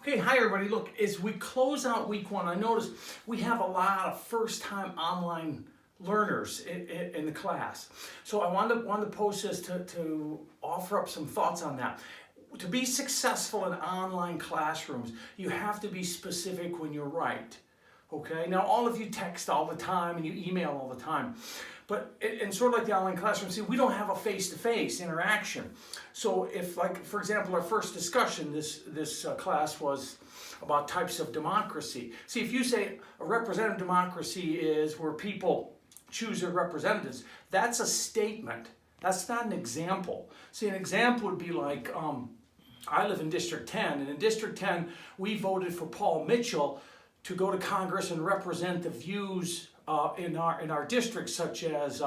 Okay, hi everybody. Look, as we close out week one, I noticed we have a lot of first-time online learners in the class. So I wanted to post this to offer up some thoughts on that. To be successful in online classrooms, you have to be specific when you write. Okay, now all of you text all the time and you email all the time, but in sort of like the online classroom, see, we don't have a face-to-face interaction. So if, like, for example, our first discussion, this class was about types of democracy. See, if you say a representative democracy is where people choose their representatives, that's a statement. That's not an example. See, an example would be like, I live in District 10, and in District 10, we voted for Paul Mitchell to go to Congress and represent the views in our districts, such as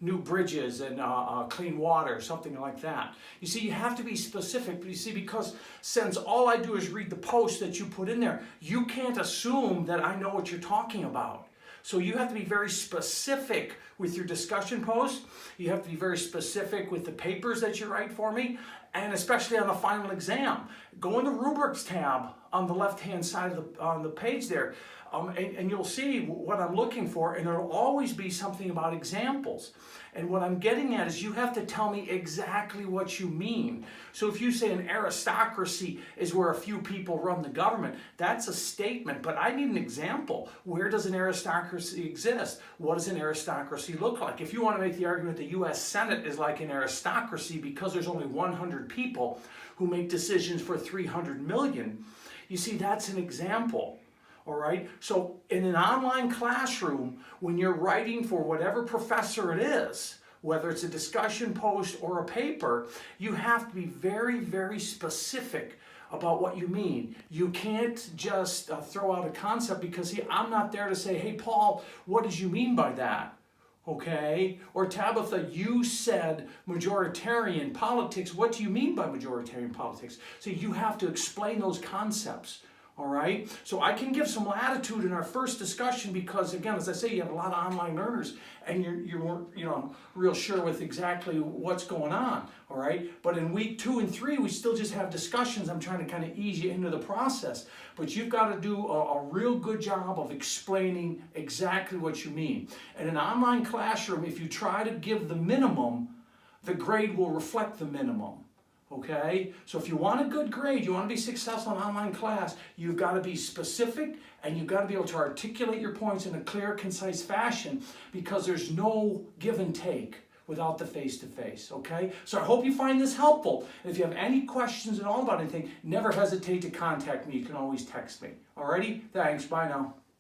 new bridges and clean water, something like that. You see, you have to be specific, but you see, because since all I do is read the post that you put in there, you can't assume that I know what you're talking about. So you have to be very specific with your discussion posts. You have to be very specific with the papers that you write for me, and especially on the final exam. Go in the rubrics tab on the left-hand side of on the page there, and you'll see what I'm looking for, and there'll always be something about examples. And what I'm getting at is you have to tell me exactly what you mean. So if you say an aristocracy is where a few people run the government, that's a statement, but I need an example. Where does an aristocracy exist? What does an aristocracy look like? If you want to make the argument the U.S. Senate is like an aristocracy because there's only 100 people who make decisions for 300 million, you see, that's an example. All right, so in an online classroom, when you're writing for whatever professor it is, whether it's a discussion post or a paper, you have to be very, very specific about what you mean. You can't just throw out a concept because, see, I'm not there to say, hey, Paul, what did you mean by that? Okay, or Tabitha, you said majoritarian politics. What do you mean by majoritarian politics? So you have to explain those concepts. All right, so I can give some latitude in our first discussion because, again, as I say, you have a lot of online learners and you weren't real sure with exactly what's going on. All right, but in week 2 and 3, we still just have discussions. I'm trying to kind of ease you into the process, but you've got to do a real good job of explaining exactly what you mean. In an online classroom, if you try to give the minimum, the grade will reflect the minimum. Okay, so if you want a good grade, you want to be successful in online class, you've got to be specific and you've got to be able to articulate your points in a clear, concise fashion because there's no give and take without the face-to-face, okay? So I hope you find this helpful. And if you have any questions at all about anything, never hesitate to contact me. You can always text me. Alrighty? Thanks. Bye now.